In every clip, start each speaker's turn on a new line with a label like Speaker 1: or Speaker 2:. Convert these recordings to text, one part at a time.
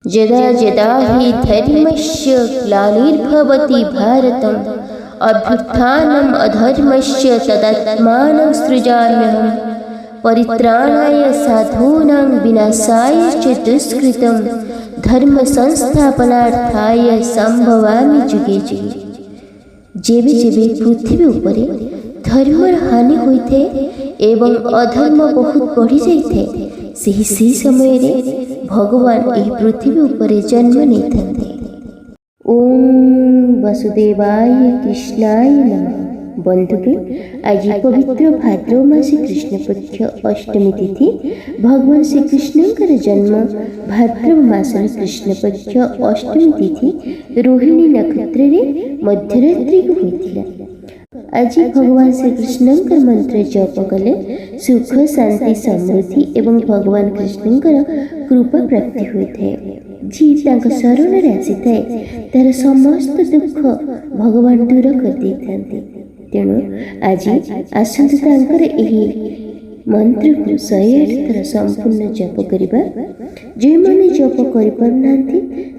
Speaker 1: यदा यदा हि धर्मस्य ग्लानिर्भवति भारतम् अभ्युत्थानम् अधर्मस्य तदात्मानं सृजाम्यहम् परित्राणाय साधूनां विनाशाय च दुष्कृतं धर्म संस्थापनार्थाय संभवामि जुगे जुगे। जेबे जेबे पृथ्वी उपरे धर्मर हानि होइथे एवं अधर्म बहुत बढ़ी जाइथे ସେହି ସମୟରେ ଭଗବାନ ଏହି ପୃଥିବୀ ଉପରେ ଜନ୍ମ ନେଇଥାନ୍ତି। ଓମ୍ ବାସୁଦେବାୟ କୃଷ୍ଣାୟ ନମଃ। ବନ୍ଧୁଗଣ, ଆଜି ପବିତ୍ର ଭାଦ୍ରବ ମାସ କୃଷ୍ଣପକ୍ଷ ଅଷ୍ଟମୀ ତିଥି। ଭଗବାନ ଶ୍ରୀକୃଷ୍ଣଙ୍କର ଜନ୍ମ ଭାଦ୍ରବ ମାସର କୃଷ୍ଣପକ୍ଷ ଅଷ୍ଟମୀ ତିଥି ରୋହିଣୀ ନକ୍ଷତ୍ରରେ ମଧ୍ୟରାତ୍ରିକୁ ହୋଇଥିଲା। ଆଜି ଭଗବାନ ଶ୍ରୀକୃଷ୍ଣଙ୍କର ମନ୍ତ୍ର ଜପ କଲେ ସୁଖ ଶାନ୍ତି ସମୃଦ୍ଧି ଏବଂ ଭଗବାନ କୃଷ୍ଣଙ୍କର କୃପା ପ୍ରାପ୍ତି ହୋଇଥାଏ। ଯିଏ ତାଙ୍କ ଶରଣରେ ଆସିଥାଏ ତାର ସମସ୍ତ ଦୁଃଖ ଭଗବାନ ଦୂର କରିଦେଇଥାନ୍ତି। ତେଣୁ ଆଜି ଆସନ୍ତୁ ତାଙ୍କର ଏହି ମନ୍ତ୍ରକୁ 108 ଥର ସମ୍ପୂର୍ଣ୍ଣ ଜପ କରିବା। ଯେଉଁମାନେ ଜପ କରିପାରୁନାହାନ୍ତି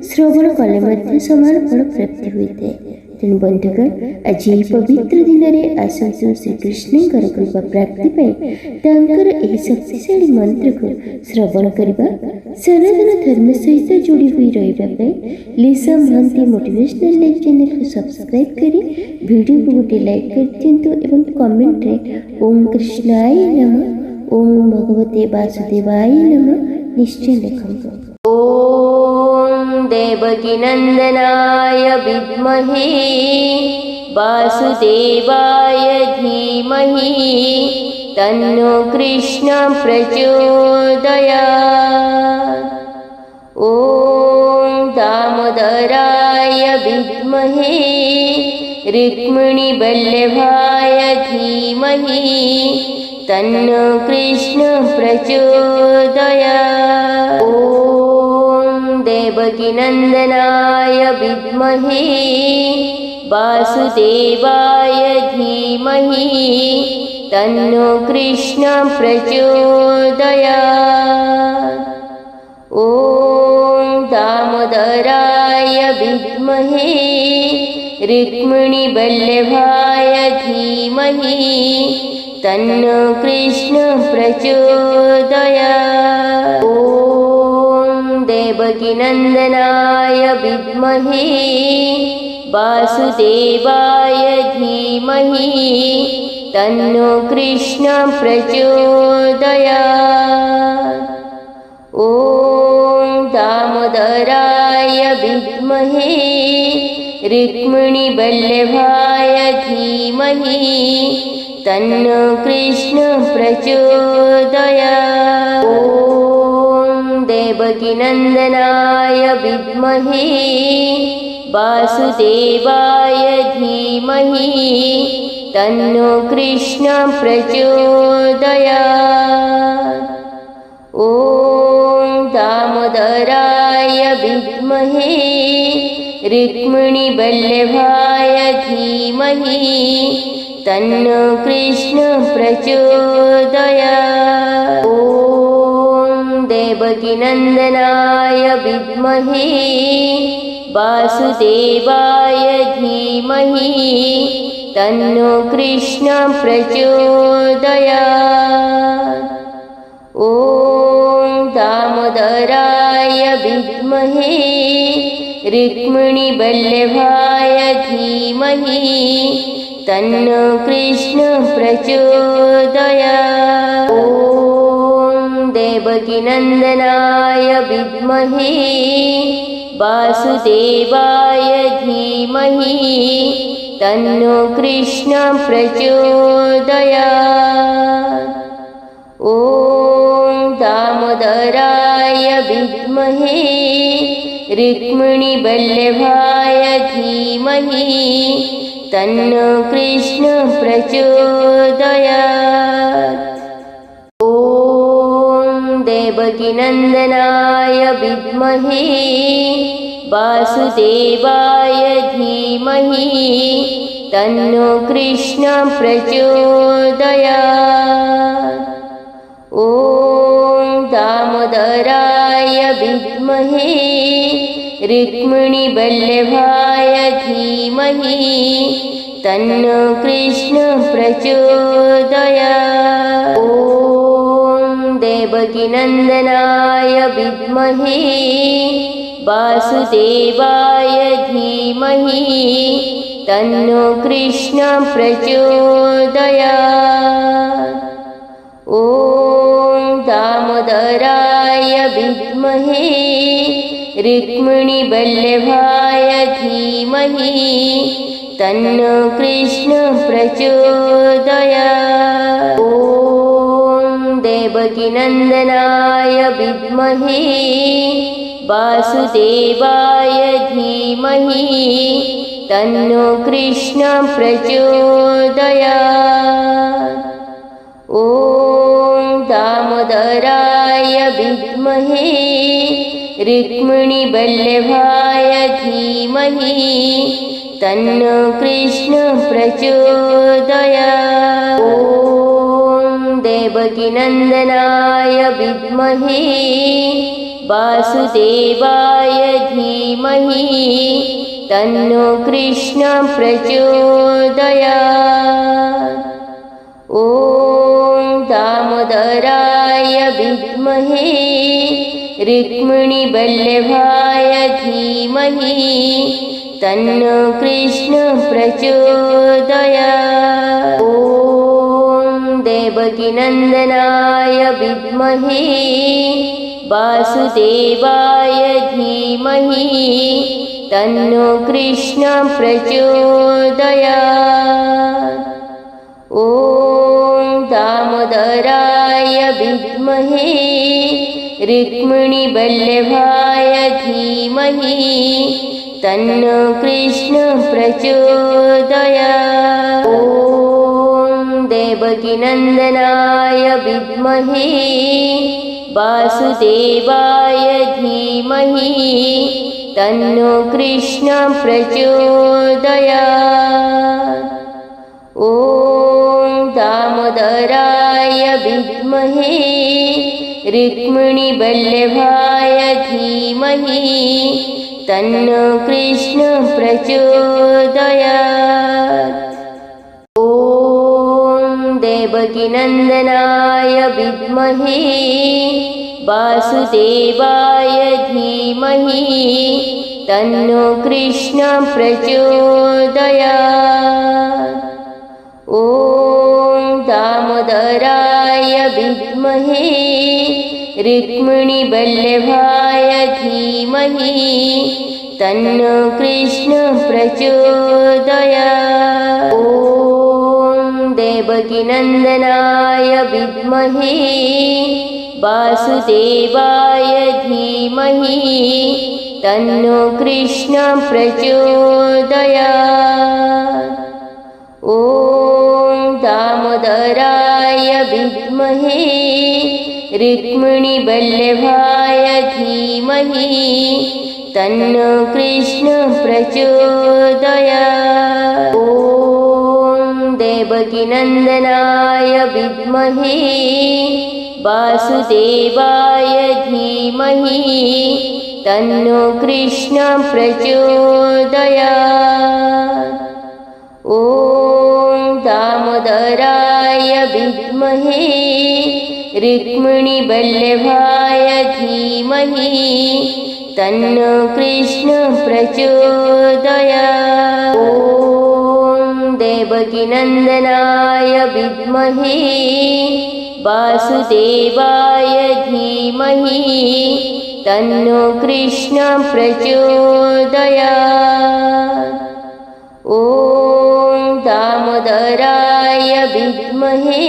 Speaker 1: ଶ୍ରବଣ କଲେ ମଧ୍ୟ ସମାନ ଫଳ ପ୍ରାପ୍ତି ହୋଇଥାଏ। ତେଣୁ ବନ୍ଧୁଗଣ, ଆଜି ଏହି ପବିତ୍ର ଦିନରେ ଆସନ୍ତୁ ଶ୍ରୀକୃଷ୍ଣଙ୍କର କୃପା ପ୍ରାପ୍ତି ପାଇଁ ତାଙ୍କର ଏହି ଶକ୍ତିଶାଳୀ ମନ୍ତ୍ରକୁ ଶ୍ରବଣ କରିବା। ସନାତନ ଧର୍ମ ସହିତ ଯୋଡ଼ି ହୋଇ ରହିବା ପାଇଁ ଲିସା ମହାନ୍ତି ମୋଟିଭେସନାଲ ଲାଇଫ୍ ଚ୍ୟାନେଲକୁ ସବସ୍କ୍ରାଇବ୍ କରି ଭିଡ଼ିଓକୁ ଗୋଟିଏ ଲାଇକ୍ କରିଦିଅନ୍ତୁ ଏବଂ କମେଣ୍ଟରେ ଓମ୍ କୃଷ୍ଣାୟ ନମଃ, ଓମ୍ ଭଗବତେ ବାସୁଦେବାୟ ନମଃ ନିଶ୍ଚୟ ଲେଖନ୍ତୁ। देवकीनन्दनाय विद्महे वासुदेवाय धीमहि तन्नो कृष्ण प्रचोदयात्। ॐ दामोदराय विद्महे रुक्मिणीवल्लभाय धीमहि तन्नो कृष्ण प्रचोदयात्। देवकीनन्दनाय विद्महे वासुदेवाय धीमहि तन्नो कृष्ण प्रचोदयात्। ॐ दामोदराय विद्महे रुक्मिणीवल्लभाय धीमहि तन्नो कृष्ण प्रचोदयात्। देवकीनन्दनाय विद्महे वासुदेवाय धीमहि तन्नो कृष्ण प्रचोदयात्। ॐ दामोदराय विद्महे रुक्मिणीवल्लभाय धीमहि तन्नो कृष्ण प्रचोदयात्। देवकीनन्दनाय विद्महे वासुदेवाय धीमहि तन्नो कृष्ण प्रचोदयात्। ॐ दामोदराय विद्महे रुक्मिणीवल्लभाय धीमहि तन्नो कृष्ण प्रचोदयात्। देवकीनन्दनाय विद्महे वासुदेवाय धीमहि तन्नो कृष्ण प्रचोदयात्। ॐ दामोदराय विद्महे रुक्मिणीवल्लभाय धीमहि तन्नो कृष्ण प्रचोदयात्। देवकीनन्दनाय विद्महे वासुदेवाय धीमहि तन्नो कृष्ण प्रचोदयात्। ॐ दामोदराय विद्महे रुक्मिणीवल्लभाय धीमहि तन्नो कृष्ण प्रचोदयात्। देवकीनन्दनाय विद्महे वासुदेवाय धीमहि तन्नो कृष्ण प्रचोदयात्। ॐ दामोदराय विद्महे रुक्मिणीवल्लभाय धीमहि तन्नो कृष्णः प्रचोदयात्। ॐ देवकीनन्दनाय विद्महे वासुदेवाय धीमहि तन्नो कृष्णः प्रचोदयात्। ॐ दामोदराय विद्महे रुक्मिणीवल्लभाय धीमहि तन्नो कृष्णः प्रचोदयात्। ॐ देवकीनन्दनाय विद्महे वासुदेवाय धीमहि तन्नो कृष्णः प्रचोदयात्। ॐ दामोदराय विद्महे रुक्मिणीवल्लभाय धीमहि तन्नो कृष्णः प्रचोदयात्। ॐ देवकीनन्दनाय विद्महे वासुदेवाय धीमहि तन्नो कृष्णः प्रचोदयात्। ॐ दामोदराय विद्महे रुक्मिणीवल्लभाय धीमहि तन्नो कृष्णः प्रचोदयात्। ॐ देवकीनन्दनाय विद्महे वासुदेवाय धीमहि तन्नो कृष्णः प्रचोदयात्। ॐ दामोदराय विद्महे रुक्मिणीवल्लभाय धीमहि तन्नो कृष्णः प्रचोदयात्। ॐ देवकीनन्दनाय विद्महे वासुदेवाय धीमहि तन्नो कृष्णः प्रचोदयात्। ॐ दामोदराय विद्महे रुक्मिणीवल्लभाय धीमहि तन्नो कृष्णः प्रचोदयात्। ॐ देवकीनन्दनाय विद्महे वासुदेवाय धीमहि तन्नो कृष्णः प्रचोदयात्। ॐ दामोदराय विद्महे रुक्मिणीवल्लभाय धीमहि तन्नो कृष्णः प्रचोदयात्। ॐ देवकीनन्दनाय विद्महे वासुदेवाय धीमहि तन्नो कृष्णः प्रचोदयात्। ॐ दामोदराय विद्महे रुक्मिणीवल्लभाय धीमहि तन्नो कृष्णः प्रचोदयात्। ॐ देवकीनन्दनाय विद्महे वासुदेवाय धीमहि तन्नो कृष्णः प्रचोदयात्। ॐ दामोदराय विद्महे रुक्मिणीवल्लभाय धीमहि तन्नो कृष्णः प्रचोदयात्। ॐ देवकीनन्दनाय विद्महे वासुदेवाय धीमहि तन्नो कृष्णः प्रचोदयात्। ॐ दामोदराय विद्महे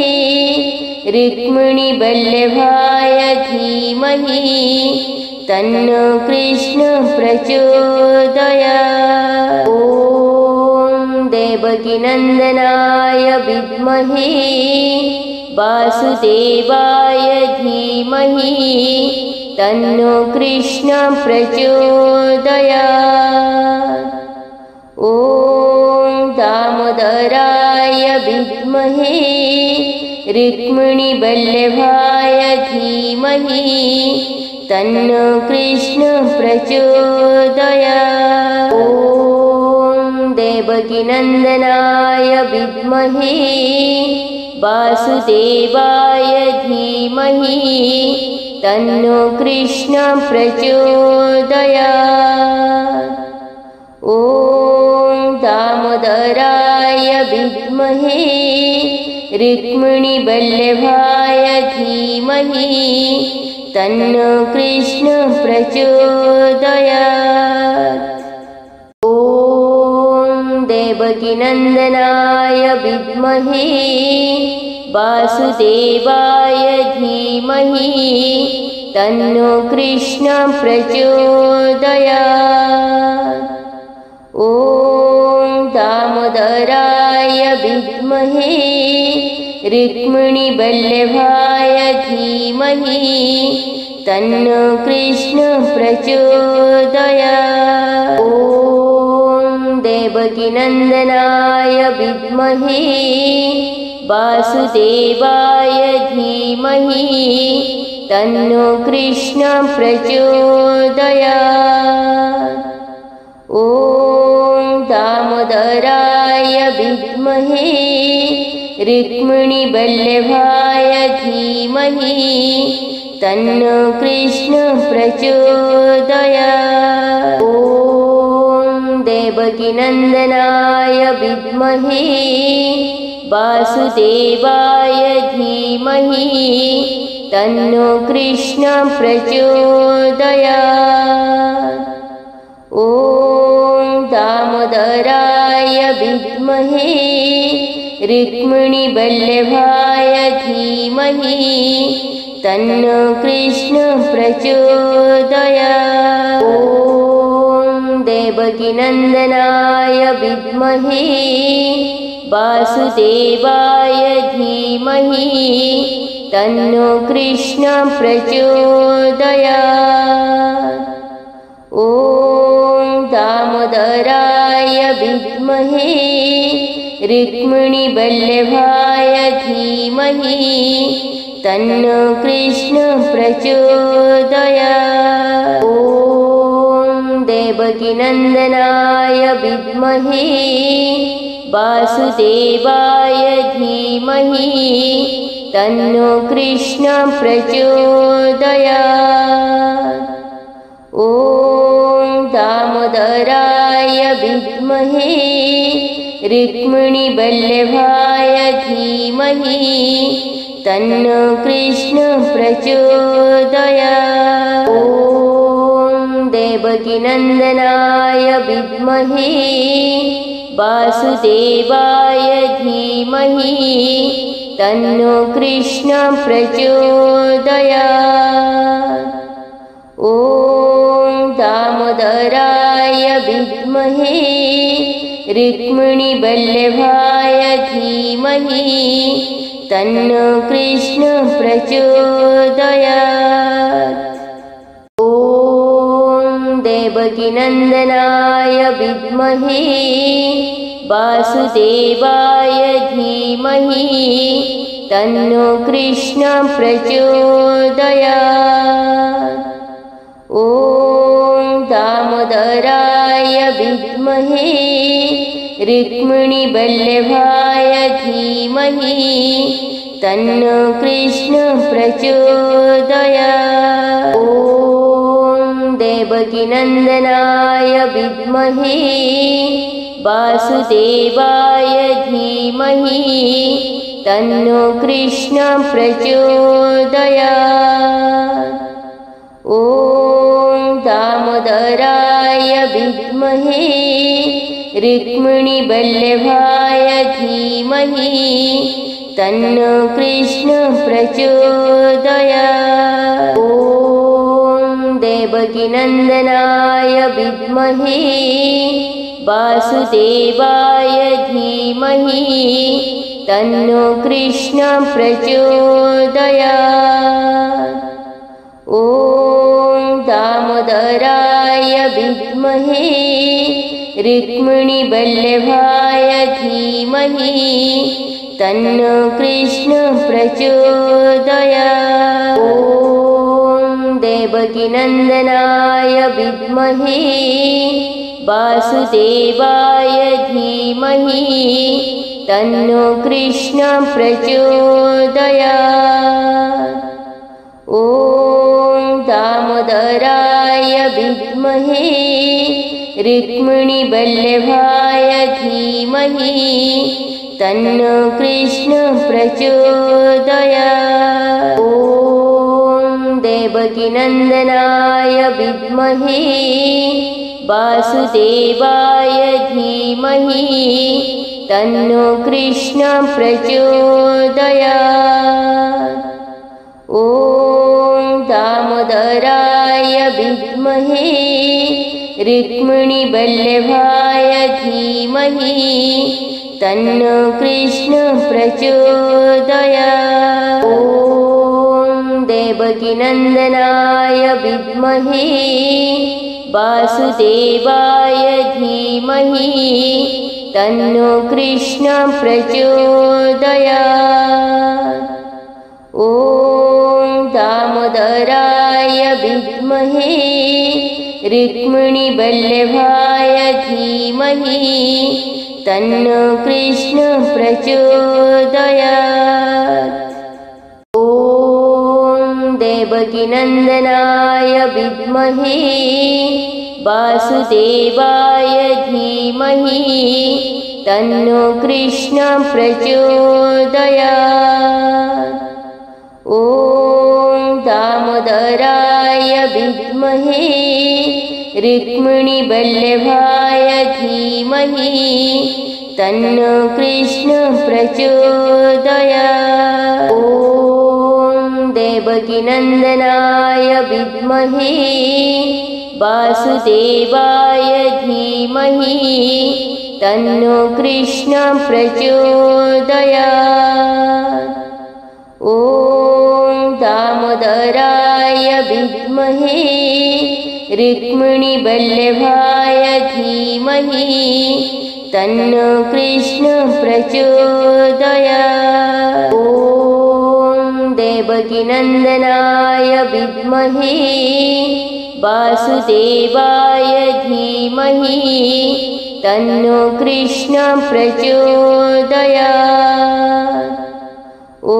Speaker 1: रुक्मिणीवल्लभाय धीमहि तन्नो कृष्णः प्रचोदयात्। ॐ देवकीनन्दनाय विद्महे वासुदेवाय धीमहि तन्नो कृष्णः प्रचोदयात्। ॐ दामोदराय विद्महे रुक्मिणीवल्लभाय धीमहि तन्नो कृष्णः प्रचोदयात्। ॐ देवकीनन्दनाय विद्महे वासुदेवाय धीमहि तन्नो कृष्णः प्रचोदयात्। ॐ दामोदराय विद्महे रुक्मिणीवल्लभाय धीमहि तन्नो कृष्णः प्रचोदयात्। ॐ देवकीनन्दनाय विद्महे वासुदेवाय धीमहि तन्नो कृष्णः प्रचोदयात्। ॐ दामोदराय विद्महे रुक्मिणीवल्लभाय धीमहि तन्नो कृष्णः प्रचोदयात्। ॐ देवकीनन्दनाय विद्महे वासुदेवाय धीमहि तन्नो कृष्णः प्रचोदयात्। ॐ दामोदराय विद्महे रुक्मिणीवल्लभाय धीमहि तन्नो कृष्णः प्रचोदयात्। ॐ देवकीनन्दनाय विद्महे वासुदेवाय धीमहि तन्नो कृष्णः प्रचोदयात्। ॐ दामोदराय विद्महे रुक्मिणीवल्लभाय धीमहि तन्नो कृष्णः प्रचोदयात्। ॐ देवकीनन्दनाय विद्महे वासुदेवाय धीमहि तन्नो कृष्णः प्रचोदयात्। ॐ दामोदराय विद्महे रुक्मिणीवल्लभाय धीमहि तन्नो कृष्णः प्रचोदयात्। ॐ देवकीनन्दनाय विद्महे वासुदेवाय धीमहि तन्नो कृष्णः प्रचोदयात्। ॐ दामोदराय विद्महे रुक्मिणीवल्लभाय धीमहि तन्नो कृष्णः प्रचोदयात्। ॐ देवकीनन्दनाय विद्महे वासुदेवाय धीमहि तन्नो कृष्णः प्रचोदयात्। ॐ दामोदराय विद्महे रुक्मिणीवल्लभाय धीमहि तन्नो कृष्णः प्रचोदयात्। ॐ देवकीनन्दनाय विद्महे वासुदेवाय धीमहि तन्नो कृष्णः प्रचोदयात्। ॐ दामोदराय विद्महे रुक्मिणीवल्लभाय धीमहि तन्नो कृष्णः प्रचोदयात्। ॐ देवकीनन्दनाय विद्महे वासुदेवाय धीमहि तन्नो कृष्णः प्रचोदयात्। ॐ दामोदराय विद्महे रुक्मिणीवल्लभाय धीमहि तन्नो कृष्णः प्रचोदयात्। ॐ देवकीनन्दनाय विद्महे वासुदेवाय धीमहि तन्नो कृष्णः प्रचोदयात्। ॐ दामोदराय विद्महे रुक्मिणीवल्लभाय धीमहि तन्नो कृष्ण प्रचोदयात्। ॐ देवकीनन्दनाय विद्महे वासुदेवाय धीमहि तन्नो कृष्ण प्रचोदयात्। ॐ दामोदराय विद्महे रुक्मिणीवल्लभाय धीमहि तन्नो कृष्ण प्रचोदयात्। ॐ देवकीनन्दनाय विद्महे वासुदेवाय धीमहि तन्नो कृष्ण प्रचोदयात्। ॐ दामोदराय विद्महे रुक्मिणीवल्लभाय धीमहि तन्नो कृष्ण प्रचोदयात्। ॐ देवकीनन्दनाय विद्महे वासुदेवाय धीमहि तन्नो कृष्ण प्रचोदयात्। ॐ दामोदराय विद्महे रुक्मिणीवल्लभाय धीमहि तन्नो कृष्ण प्रचोदयात्। ॐ देवकीनन्दनाय विद्महे वासुदेवाय धीमहि तन्नो कृष्ण प्रचोदयात्। ॐ दामोदराय विद्महे रुक्मिणीवल्लभाय धीमहि तन्नो कृष्ण प्रचोदयात्। ॐ देवकीनन्दनाय विद्महे वासुदेवाय धीमहि तन्नो कृष्ण प्रचोदयात्। ॐ दामोदराय विद्महे रुक्मिणीवल्लभाय धीमहि तन्नो कृष्ण प्रचोदयात्। ॐ देवकीनन्दनाय विद्महे वासुदेवाय धीमहि तन्नो कृष्ण प्रचोदयात्। ॐ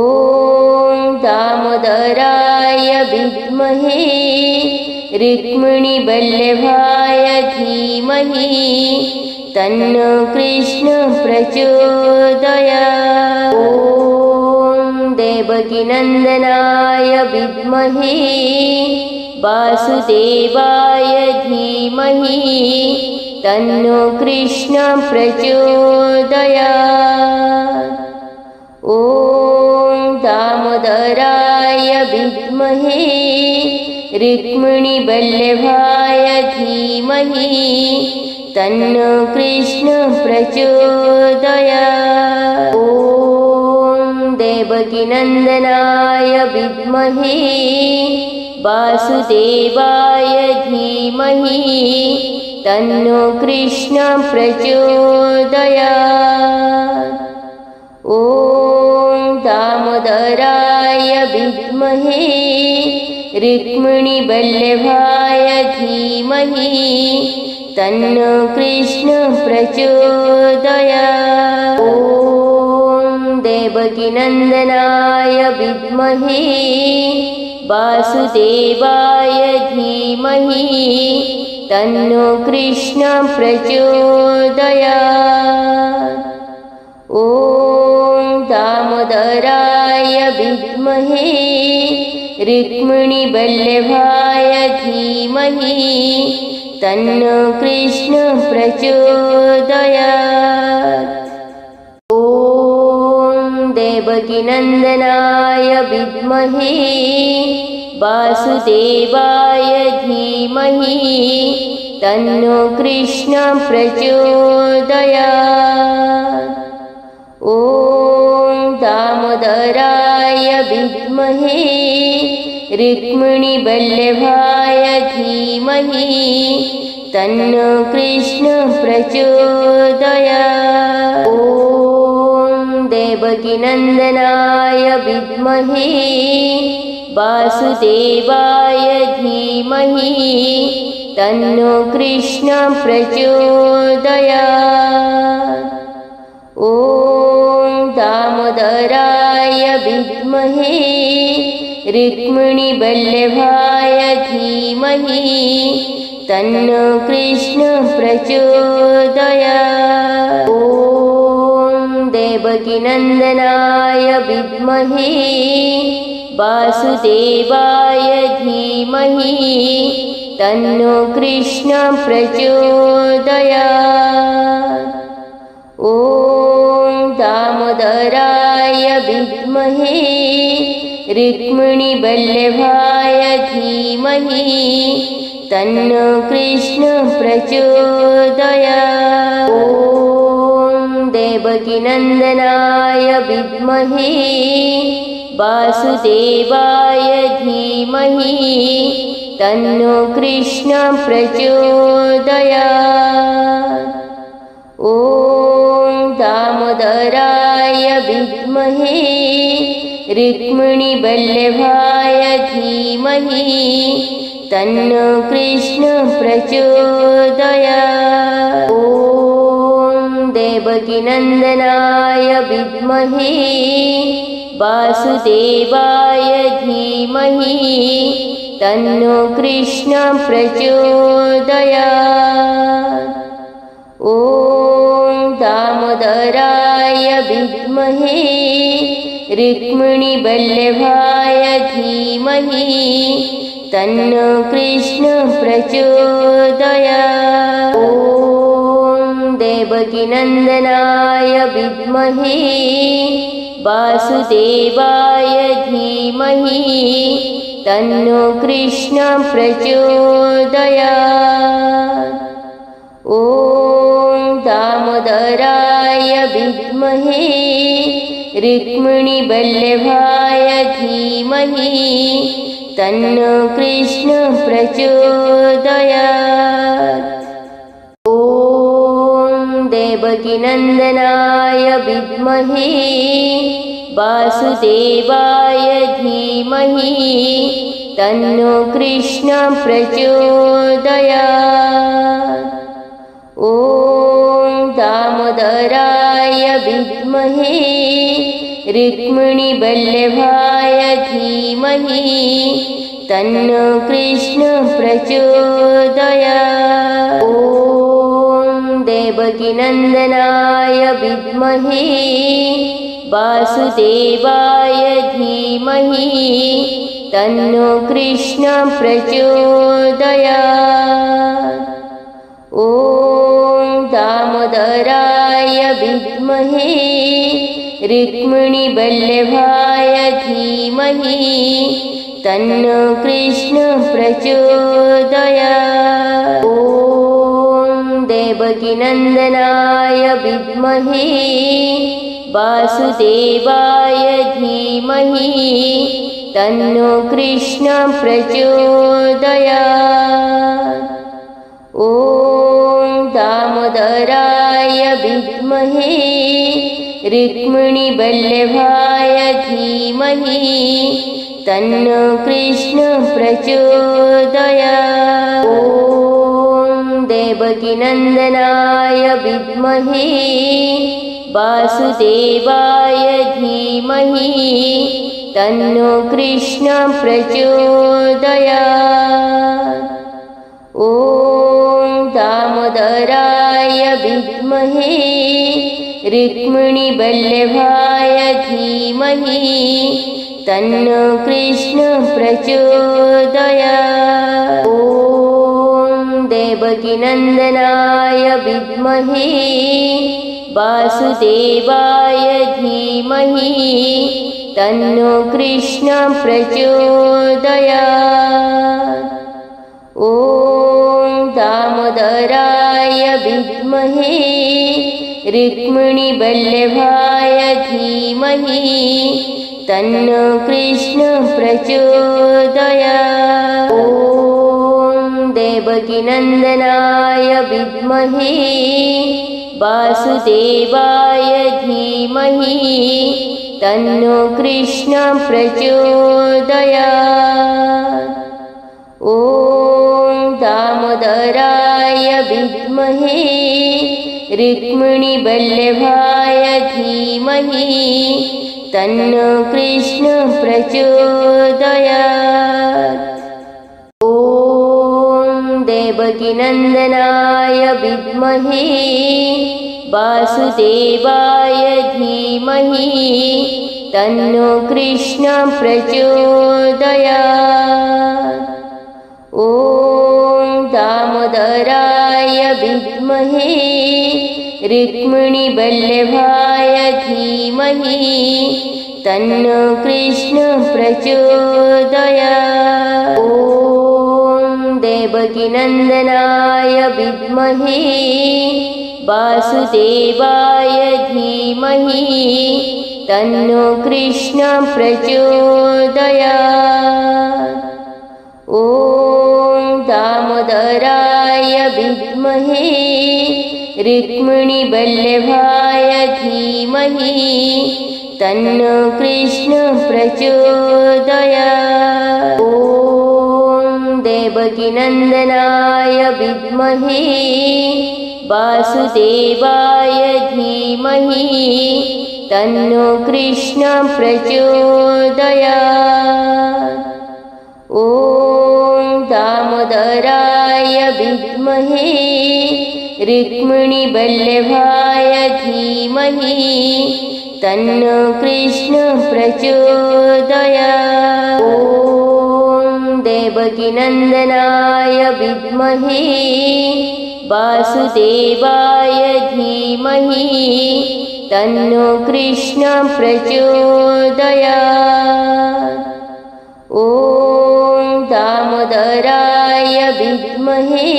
Speaker 1: दामोदराय विद्महे रुक्मिणीवल्लभाय धीमहि तन्नो कृष्ण प्रचोदयात्। ॐ देवकीनन्दनाय विद्महे वासुदेवाय धीमहि तन्नो कृष्ण प्रचोदयात्। ॐ दामोदराय विद्महे रुक्मिणीवल्लभाय धीमहि तन्नो कृष्ण प्रचोदयात्। ॐ देवकीनन्दनाय विद्महे वासुदेवाय धीमहि तन्नो कृष्ण प्रचोदयात्। ॐ दामोदराय विद्महे रुक्मिणीवल्लभाय धीमहि तन्नो कृष्ण प्रचोदयात्। ॐ देवकीनन्दनाय विद्महे वासुदेवाय धीमहि तन्नो कृष्ण प्रचोदयात्। ॐ दामोदराय विद्महे रुक्मिणीवल्लभाय धीमहि तन्नो कृष्ण प्रचोदयात्। ॐ देवकीनन्दनाय विद्महे वासुदेवाय धीमहि तन्नो कृष्ण प्रचोदयात्। ॐ दामोदराय विद्महे रुक्मिणीवल्लभाय धीमहि तन्नो कृष्ण प्रचोदयात्। ॐ देवकीनन्दनाय विद्महे वासुदेवाय धीमहि तन्नो कृष्ण प्रचोदयात्। ॐ दामोदराय विद्महे रुक्मिणीवल्लभाय धीमहि तन्नो कृष्ण प्रचोदयात्। ॐ देवकीनन्दनाय विद्महे वासुदेवाय धीमहि तन्नो कृष्ण प्रचोदयात्। ॐ दामोदराय विद्महे रुक्मिणीवल्लभाय धीमहि तन्नो कृष्ण प्रचोदयात्। ॐ देवकीनन्दनाय विद्महे वासुदेवाय धीमहि तन्नो कृष्ण प्रचोदयात्। ॐ दामोदराय विद्महे रुक्मिणीवल्लभाय धीमहि तन्नो कृष्ण प्रचोदयात्। ॐ देवकीनन्दनाय विद्महे वासुदेवाय धीमहि तन्नो कृष्ण प्रचोदयात्। ॐ दामोदराय विद्महे रुक्मिणीवल्लभाय धीमहि तन्नो कृष्ण प्रचोदयात्। ॐ देवकीनन्दनाय विद्महे वासुदेवाय धीमहि तन्नो कृष्ण प्रचोदयात्। ॐ दामोदराय विद्महे रुक्मिणीवल्लभाय धीमहि तन्नो कृष्ण प्रचोदयात्। ॐ देवकीनन्दनाय विद्महे वासुदेवाय धीमहि तन्नो कृष्ण प्रचोदयात्। ॐ दामोदराय विद्महे रुक्मिणीवल्लभाय धीमहि तन्नो कृष्ण प्रचोदयात्। ॐ देवकीनन्दनाय विद्महे वासुदेवाय धीमहि तन्नो कृष्ण प्रचोदयात्। ॐ दामोदराय विद्महे रुक्मिणीवल्लभाय धीमहि तन्नो कृष्ण प्रचोदयात्। ॐ देवकीनन्दनाय विद्महे वासुदेवाय धीमहि तन्नो कृष्ण प्रचोदयात्। ॐ दामोदराय विद्महे रुक्मिणीवल्लभाय धीमहि तन्नो कृष्ण प्रचोदयात्। ॐ देवकीनन्दनाय विद्महे वासुदेवाय धीमहि तन्नो कृष्ण प्रचोदयात्। ॐ दामोदराय विद्महे रुक्मिणीवल्लभाय धीमहि तन्नो कृष्ण प्रचोदयात्। ॐ देवकीनन्दनाय विद्महे वासुदेवाय धीमहि तन्नो कृष्ण प्रचोदयात्। ॐ दामोदराय विद्महे रुक्मिणीवल्लभाय धीमहि तन्नो कृष्ण प्रचोदयात्। ॐ देवकीनन्दनाय विद्महे वासुदेवाय धीमहि तन्नो कृष्ण प्रचोदयात्। ॐ दामोदराय विद्महे रुक्मिणीवल्लभाय धीमहि तन्नो कृष्ण प्रचोदयात्। ॐ देवकीनन्दनाय विद्महे वासुदेवाय धीमहि तन्नो कृष्ण प्रचोदयात्। ॐ दामोदराय विद्महे रुक्मिणीवल्लभाय धीमहि तन्नो कृष्ण प्रचोदयात्। ॐ देवकीनन्दनाय विद्महे वासुदेवाय धीमहि तन्नो कृष्ण प्रचोदयात्। ॐ दामोदराय विद्महे रुक्मिणीवल्लभाय धीमहि तन्नो कृष्ण प्रचोदयात्। ॐ देवकीनन्दनाय विद्महे वासुदेवाय धीमहि तन्नो कृष्ण प्रचोदयात्। ॐ दामोदराय विद्महे रुक्मिणीवल्लभाय धीमहि तन्नो कृष्ण प्रचोदयात्। ॐ देवकीनन्दनाय विद्महे वासुदेवाय धीमहि तन्नो कृष्ण प्रचोदयात्। ॐ दामोदराय विद्महे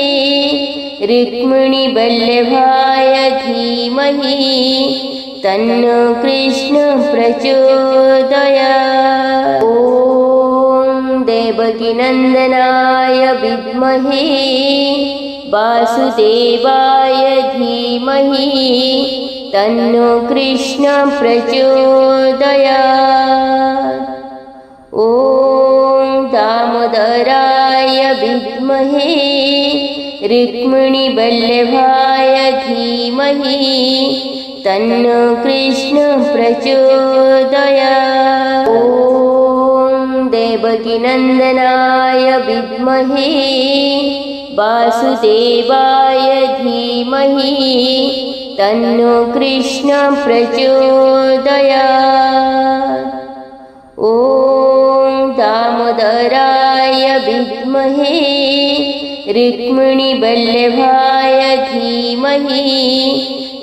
Speaker 1: रुक्मिणीवल्लभाय धीमहि तन्नो कृष्ण प्रचोदयात्। ॐ देवकीनन्दनाय विद्महे वासुदेवाय धीमहि तन्नो कृष्ण प्रचोदयात्। ॐ दामोदराय विद्महे रुक्मिणीवल्लभाय धीमहि तन्नो कृष्ण प्रचोदयात्। ॐ देवकीनन्दनाय विद्महे वासुदेवाय धीमहि तन्नो कृष्ण प्रचोदयात्। ॐ दामोदराय विद्महे रुक्मिणीवल्लभाय धीमहि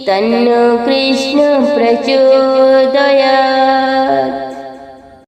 Speaker 1: तन्नो कृष्ण प्रचोदयात्।